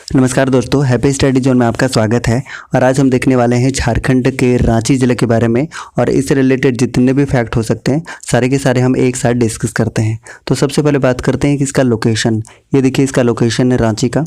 नमस्कार दोस्तों, happy study zone में आपका स्वागत है। और आज हम देखने वाले हैं झारखंड के रांची ज़िले के बारे में और इससे रिलेटेड जितने भी फैक्ट हो सकते हैं सारे के सारे हम एक साथ डिस्कस करते हैं। तो सबसे पहले बात करते हैं कि इसका लोकेशन, ये देखिए इसका लोकेशन है रांची का।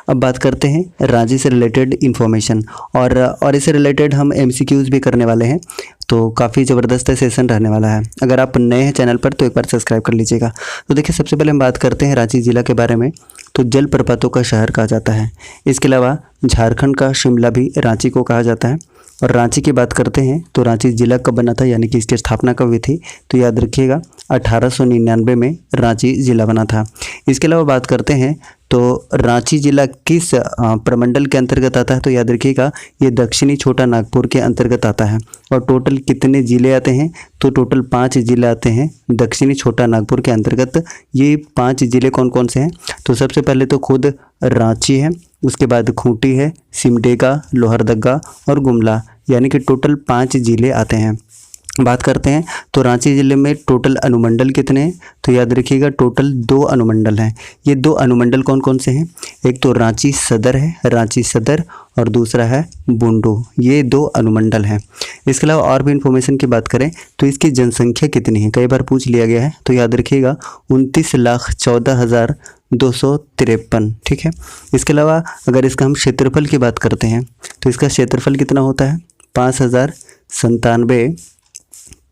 अब बात करते हैं रांची से रिलेटेड इन्फॉर्मेशन और इससे रिलेटेड हम MCQs भी करने वाले हैं, तो काफ़ी ज़बरदस्त सेशन रहने वाला है। अगर आप नए हैं चैनल पर तो एक बार सब्सक्राइब कर लीजिएगा। तो देखिए सबसे पहले हम बात करते हैं रांची ज़िला के बारे में। तो जलप्रपातों का शहर कहा जाता है। इसके अलावा झारखंड का शिमला भी रांची को कहा जाता है। और रांची की बात करते हैं तो रांची ज़िला कब बना था, यानी कि इसकी स्थापना कब हुई थी, तो याद रखिएगा 1899 में रांची ज़िला बना था। इसके अलावा बात करते हैं तो रांची ज़िला किस प्रमंडल के अंतर्गत आता है, तो याद रखिएगा ये दक्षिणी छोटा नागपुर के अंतर्गत आता है। और टोटल कितने ज़िले आते हैं, तो टोटल 5 ज़िले आते हैं दक्षिणी छोटा नागपुर के अंतर्गत। ये 5 ज़िले कौन कौन से हैं, तो सबसे पहले तो खुद रांची है, उसके बाद खूंटी है, सिमडेगा, लोहरदगा और गुमला, यानी कि टोटल 5 ज़िले आते हैं। बात करते हैं तो रांची ज़िले में टोटल अनुमंडल कितने हैं, तो याद रखिएगा टोटल 2 अनुमंडल हैं। ये 2 अनुमंडल कौन कौन से हैं, एक तो रांची सदर है, रांची सदर, और दूसरा है बुंडू। ये 2 अनुमंडल हैं। इसके अलावा और भी इन्फॉर्मेशन की बात करें तो इसकी जनसंख्या कितनी है, कई बार पूछ लिया गया है, तो याद रखिएगा 29,14,253। ठीक है। इसके अलावा अगर इसका हम क्षेत्रफल की बात करते हैं तो इसका क्षेत्रफल कितना होता है, 5,097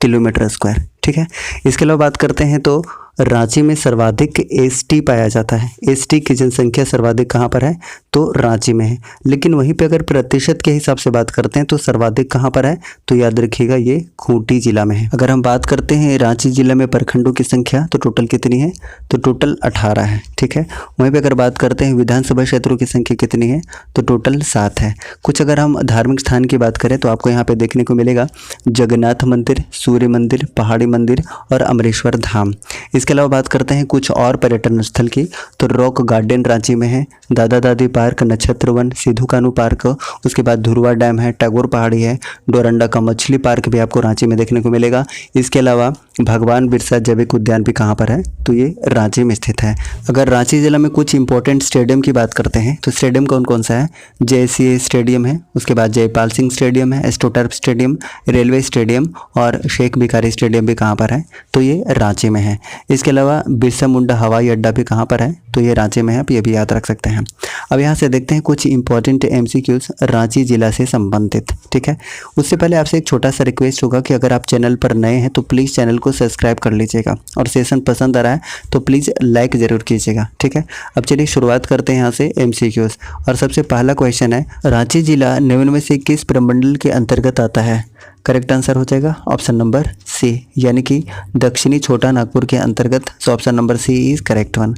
किलोमीटर स्क्वायर। ठीक है। इसके अलावा बात करते हैं तो रांची में सर्वाधिक ST पाया जाता है। ST की जनसंख्या सर्वाधिक कहाँ पर है, तो रांची में है। लेकिन वहीं पे अगर प्रतिशत के हिसाब से बात करते हैं तो सर्वाधिक कहाँ पर है, तो याद रखिएगा ये खूंटी जिला में है। अगर हम बात करते हैं रांची जिले में प्रखंडों की संख्या तो टोटल कितनी है, तो टोटल 18 है। ठीक है। वहीं पे अगर बात करते हैं विधानसभा क्षेत्रों की संख्या कितनी है, तो टोटल 7 है। कुछ अगर हम धार्मिक स्थान की बात करें तो आपको यहाँ पे देखने को मिलेगा जगन्नाथ मंदिर, सूर्य मंदिर, पहाड़ी मंदिर और अमरेश्वर धाम। इसके अलावा बात करते हैं कुछ और पर्यटन स्थल की, तो रॉक गार्डन रांची में है, दादा दादी पार्क, नक्षत्र वन, सिद्धू कानू पार्क, उसके बाद धुरवा डैम है, टैगोर पहाड़ी है, डोरंडा का मछली पार्क भी आपको रांची में देखने को मिलेगा। इसके अलावा भगवान बिरसा जैविक उद्यान भी कहाँ पर है, तो ये रांची में स्थित है। अगर रांची जिला में कुछ इंपॉर्टेंट स्टेडियम की बात करते हैं तो स्टेडियम कौन कौन सा है, JCA स्टेडियम है, उसके बाद जयपाल सिंह स्टेडियम है, एस्ट्रोटर्फ स्टेडियम, रेलवे स्टेडियम और शेख भिखारी स्टेडियम भी कहाँ पर है, तो ये रांची में है। इसके अलावा बिरसा मुंडा हवाई अड्डा भी कहाँ पर है, तो ये रांची में है, आप ये भी याद रख सकते हैं। अब यहाँ से देखते हैं कुछ इंपॉर्टेंट MCQs रांची जिला से संबंधित। ठीक है। उससे पहले आपसे एक छोटा सा रिक्वेस्ट होगा कि अगर आप चैनल पर नए हैं तो प्लीज़ चैनल को सब्सक्राइब कर लीजिएगा और सेशन पसंद आ रहा है तो प्लीज़ लाइक ज़रूर कीजिएगा। ठीक है। अब चलिए शुरुआत करते हैं यहाँ से MCQs। और सबसे पहला क्वेश्चन है, रांची जिला निम्न में से किस प्रमंडल के अंतर्गत आता है। करेक्ट आंसर हो जाएगा ऑप्शन नंबर C, यानी कि दक्षिणी छोटा नागपुर के अंतर्गत। सो option number C is correct one.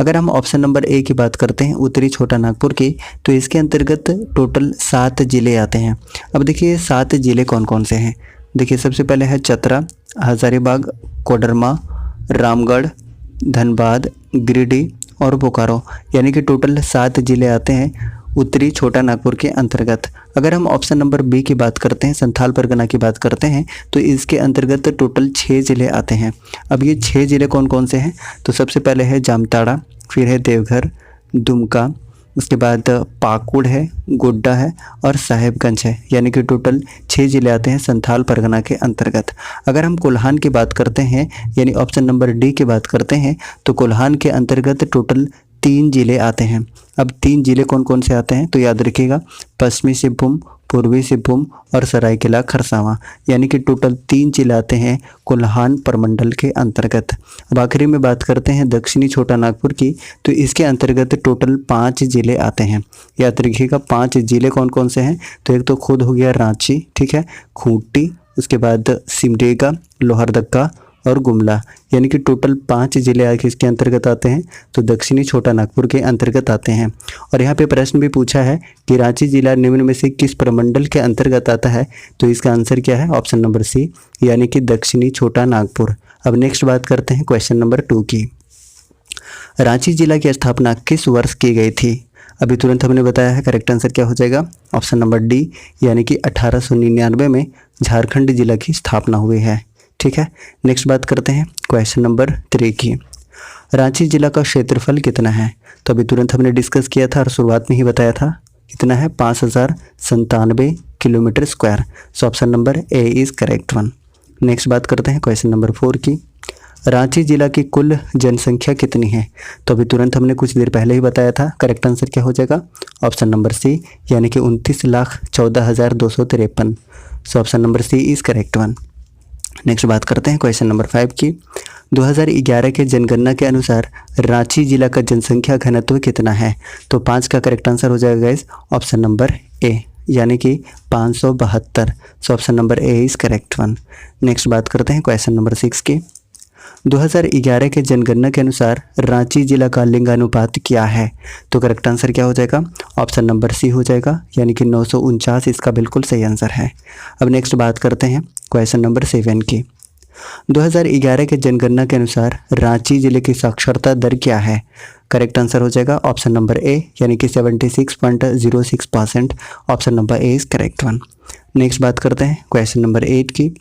अगर हम ऑप्शन नंबर A की बात करते हैं उत्तरी छोटा नागपुर की, तो इसके अंतर्गत टोटल 7 ज़िले आते हैं। अब देखिए 7 ज़िले कौन कौन से हैं। देखिए सबसे पहले है चतरा, हजारीबाग, कोडरमा, रामगढ़, धनबाद, गिरिडीह और बोकारो, यानी कि टोटल 7 ज़िले आते हैं उत्तरी छोटा नागपुर के अंतर्गत। अगर हम ऑप्शन नंबर B की बात करते हैं, संथाल परगना की बात करते हैं, तो इसके अंतर्गत टोटल 6 ज़िले आते हैं। अब ये 6 ज़िले कौन कौन से हैं, तो सबसे पहले है जामताड़ा, फिर है देवघर, दुमका, उसके बाद पाकुड़ है, गोड्डा है और साहेबगंज है, यानी कि टोटल 6 ज़िले आते हैं संथाल परगना के अंतर्गत। अगर हम कोल्हान की बात करते हैं, यानी ऑप्शन नंबर D की बात करते हैं, तो कोल्हान के अंतर्गत टोटल 3 ज़िले आते हैं। अब 3 ज़िले कौन कौन से आते हैं, तो याद रखिएगा पश्चिमी सिंहभूम, पूर्वी सिंहभूम और सरायकेला खरसावां, यानी कि टोटल 3 ज़िले आते हैं कोल्हान प्रमंडल के अंतर्गत। अब आखिरी में बात करते हैं दक्षिणी छोटा नागपुर की, तो इसके अंतर्गत टोटल 5 ज़िले आते हैं। याद रखिएगा 5 ज़िले कौन कौन से हैं, तो एक तो खुद हो गया रांची, ठीक है, खूंटी, उसके बाद सिमडेगा, लोहरदगा और गुमला, यानी कि टोटल 5 ज़िले आके इसके अंतर्गत आते हैं, तो दक्षिणी छोटा नागपुर के अंतर्गत आते हैं। और यहाँ पे प्रश्न भी पूछा है कि रांची जिला निम्न में से किस प्रमंडल के अंतर्गत आता है, तो इसका आंसर क्या है, ऑप्शन नंबर C, यानी कि दक्षिणी छोटा नागपुर। अब नेक्स्ट बात करते हैं क्वेश्चन नंबर 2 की। रांची जिला की स्थापना किस वर्ष की गई थी। अभी तुरंत हमने बताया है, करेक्ट आंसर क्या हो जाएगा, ऑप्शन नंबर D, यानी कि 1899 में झारखंड जिला की स्थापना हुई है। ठीक है। नेक्स्ट बात करते हैं क्वेश्चन नंबर 3 की। रांची जिला का क्षेत्रफल कितना है? तो अभी तुरंत हमने डिस्कस किया था और शुरुआत में ही बताया था कितना है, 5097 kilometre square. So option number A is correct one. Next बात करते हैं क्वेश्चन नंबर 4 की। रांची जिला की कुल जनसंख्या कितनी है? तो अभी तुरंत हमने कुछ देर पहले ही बताया था, करेक्ट आंसर क्या हो जाएगा? ऑप्शन नंबर सी, यानी कि 29,14,253। So option number C is correct one. Next बात करते हैं क्वेश्चन नंबर 5 की। 2011 के जनगणना के अनुसार रांची जिला का जनसंख्या घनत्व कितना है? तो 5 का करेक्ट आंसर हो जाएगा गाइस ऑप्शन नंबर ए, यानी कि 572। सो option number A is correct one. Next बात करते हैं क्वेश्चन नंबर 6 की। 2011 के जनगणना के अनुसार रांची जिला का लिंगानुपात क्या है? तो करेक्ट आंसर क्या हो जाएगा? ऑप्शन नंबर सी हो जाएगा, यानी कि 949 इसका बिल्कुल सही आंसर है। अब नेक्स्ट बात करते हैं क्वेश्चन नंबर 7 की। 2011 के जनगणना के अनुसार रांची जिले की साक्षरता दर क्या है? करेक्ट आंसर हो जाएगा ऑप्शन नंबर ए, यानी कि 76.06%। Option number A is correct one. Next बात करते हैं क्वेश्चन नंबर 8 की।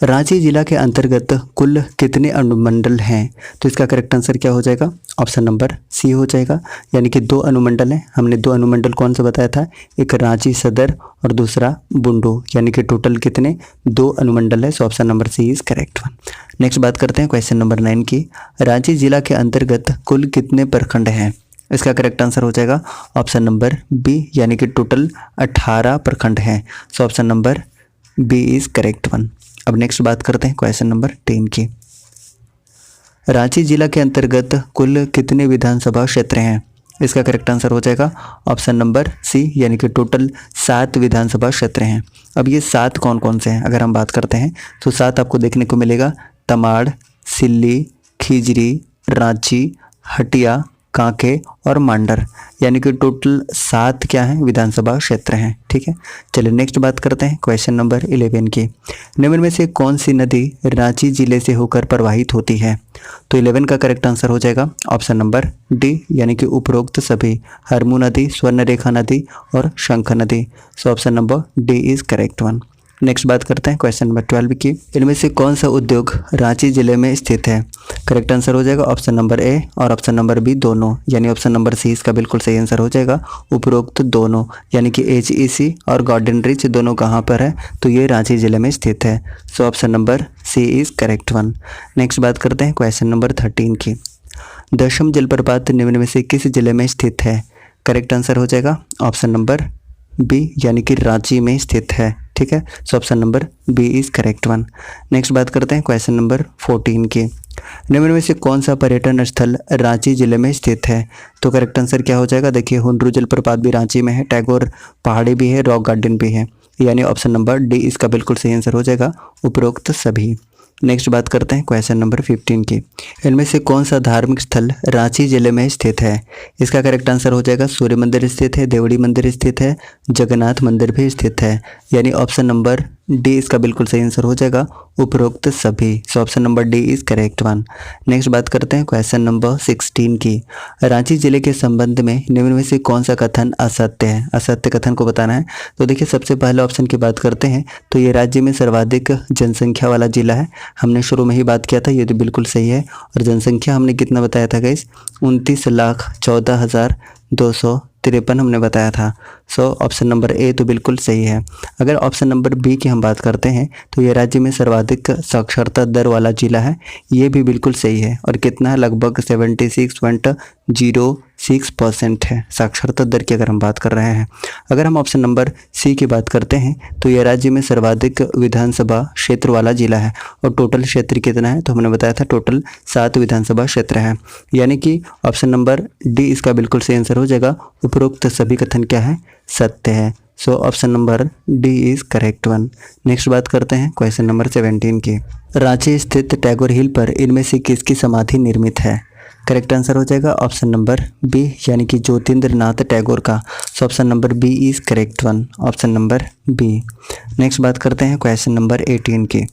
रांची जिला के अंतर्गत कुल कितने अनुमंडल हैं? तो इसका करेक्ट आंसर क्या हो जाएगा? ऑप्शन नंबर सी हो जाएगा, यानी कि 2 अनुमंडल हैं। हमने 2 अनुमंडल कौन सा बताया था? एक रांची सदर और दूसरा बुंडू, यानी कि टोटल कितने? 2 अनुमंडल है। So option number C is correct one. Next बात करते हैं क्वेश्चन नंबर 9 की। रांची जिला के अंतर्गत कुल कितने प्रखंड हैं? इसका करेक्ट आंसर हो जाएगा ऑप्शन नंबर बी, यानी कि टोटल 18 प्रखंड हैं। So option number B is correct one. अब नेक्स्ट बात करते हैं क्वेश्चन नंबर 10 की। रांची जिला के अंतर्गत कुल कितने विधानसभा क्षेत्र हैं? इसका करेक्ट आंसर हो जाएगा ऑप्शन नंबर सी, यानी कि टोटल 7 विधानसभा क्षेत्र हैं। अब ये 7 कौन कौन से हैं अगर हम बात करते हैं तो 7 आपको देखने को मिलेगा, तमाड़, सिल्ली, खिजरी, रांची, हटिया, कांके और मांडर, यानी कि टोटल 7 क्या हैं? विधानसभा क्षेत्र हैं। ठीक है, चलिए नेक्स्ट बात करते हैं क्वेश्चन नंबर 11 की। निम्न में से कौन सी नदी रांची जिले से होकर प्रवाहित होती है? तो 11 का करेक्ट आंसर हो जाएगा ऑप्शन नंबर डी, यानी कि उपरोक्त सभी, हरमू नदी, स्वर्णरेखा नदी और शंख नदी। सो option number D is correct one. Next बात करते हैं क्वेश्चन नंबर 12 की। इनमें से कौन सा उद्योग रांची जिले में स्थित है? करेक्ट आंसर हो जाएगा ऑप्शन नंबर ए और ऑप्शन नंबर बी दोनों, यानी ऑप्शन नंबर सी इसका बिल्कुल सही आंसर हो जाएगा, उपरोक्त दोनों, यानी कि HEC और गार्डन रिच दोनों कहाँ पर है? तो ये रांची जिले में स्थित है। So option number C is correct one. Next बात करते हैं क्वेश्चन नंबर 13 की। दशम जलप्रपात निम्न में से किस जिले में स्थित है? करेक्ट आंसर हो जाएगा ऑप्शन नंबर बी, यानी कि रांची में स्थित है। ठीक है, so option number B is correct one. Next बात करते हैं क्वेश्चन नंबर 14 की। निम्न में से कौन सा पर्यटन स्थल रांची जिले में स्थित है? तो करेक्ट आंसर क्या हो जाएगा? देखिए, हुंड्रू जलप्रपात भी रांची में है, टैगोर पहाड़ी भी है, रॉक गार्डन भी है, यानी ऑप्शन नंबर डी इसका बिल्कुल सही आंसर हो जाएगा, उपरोक्त सभी। नेक्स्ट बात करते हैं क्वेश्चन नंबर 15 की। इनमें से कौन सा धार्मिक स्थल रांची जिले में स्थित है? इसका करेक्ट आंसर हो जाएगा, सूर्य मंदिर स्थित है, देवड़ी मंदिर स्थित है, जगन्नाथ मंदिर भी स्थित है, यानी ऑप्शन नंबर डी इसका बिल्कुल सही आंसर हो जाएगा, उपरोक्त सभी। सो option number D is correct one. Next बात करते हैं क्वेश्चन नंबर 16 की। रांची जिले के संबंध में निम्न में से कौन सा कथन असत्य है? असत्य कथन को बताना है। तो देखिए, सबसे पहले ऑप्शन की बात करते हैं तो ये राज्य में सर्वाधिक जनसंख्या वाला जिला है। हमने शुरू में ही बात किया था, ये तो बिल्कुल सही है। और जनसंख्या हमने कितना बताया था गाइस? 29,14,253 हमने बताया था। सो ऑप्शन नंबर ए तो बिल्कुल सही है। अगर ऑप्शन नंबर बी की हम बात करते हैं तो ये राज्य में सर्वाधिक साक्षरता दर वाला जिला है, ये भी बिल्कुल सही है। और कितना है? लगभग 76.06% है साक्षरता दर की अगर हम बात कर रहे हैं। अगर हम ऑप्शन नंबर सी की बात करते हैं तो ये राज्य में सर्वाधिक विधानसभा क्षेत्र वाला जिला है। और टोटल क्षेत्र कितना है? तो हमने बताया था टोटल 7 विधानसभा क्षेत्र हैं, यानी कि ऑप्शन नंबर डी इसका बिल्कुल सही आंसर हो जाएगा, उपरोक्त सभी कथन क्या है? सत्य है। So option number D is correct one. Next बात करते हैं क्वेश्चन नंबर 17 की। रांची स्थित टैगोर हिल पर इनमें से किसकी समाधि निर्मित है? करेक्ट आंसर हो जाएगा ऑप्शन नंबर बी, यानी कि ज्योतिन्द्रनाथ टैगोर का। So option number B is correct one, option number B. Next बात करते हैं क्वेश्चन नंबर 18 की।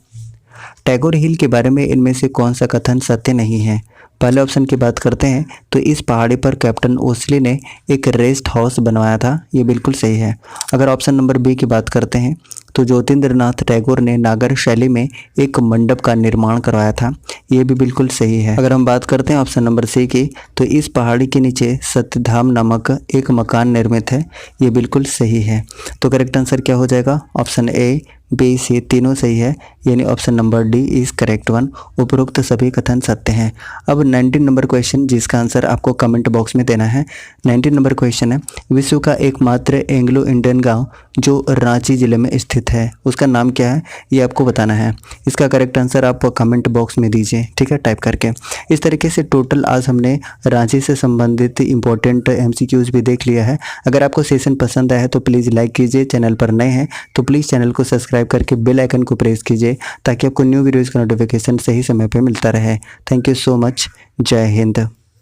टैगोर हिल के बारे में इनमें से कौन सा कथन सत्य नहीं है? पहले ऑप्शन की बात करते हैं तो इस पहाड़ी पर कैप्टन ओस्ली ने एक रेस्ट हाउस बनवाया था, ये बिल्कुल सही है। अगर ऑप्शन नंबर बी की बात करते हैं तो ज्योतिन्द्रनाथ टैगोर ने नागर शैली में एक मंडप का निर्माण करवाया था। ये भी बिल्कुल सही है। अगर हम बात करते हैं ऑप्शन नंबर सी की, तो इस पहाड़ी के नीचे सत्यधाम नामक एक मकान निर्मित है। ये बिल्कुल सही है। तो करेक्ट आंसर क्या हो जाएगा? ऑप्शन ए, बी, सी तीनों सही है, यानी option number D is correct one. उपरोक्त सभी कथन सत्य हैं। अब 19 नंबर क्वेश्चन, जिसका आंसर आपको कमेंट बॉक्स में देना है। 19 नंबर क्वेश्चन है, विश्व का एकमात्र एंग्लो इंडियन गांव जो रांची जिले में स्थित है, उसका नाम क्या है, ये आपको बताना है। इसका करेक्ट आंसर आप कमेंट बॉक्स में दीजिए, ठीक है, टाइप करके। इस तरीके से टोटल आज हमने रांची से संबंधित इंपॉर्टेंट MCQs भी देख लिया है। अगर आपको सेशन पसंद आया है तो प्लीज़ लाइक कीजिए, चैनल पर नए हैं तो प्लीज़ चैनल को सब्सक्राइब करके बेल आइकन को प्रेस कीजिए ताकि आपको न्यू वीडियोज़ का नोटिफिकेशन सही समय पर मिलता रहे। Thank you so much. जय हिंद।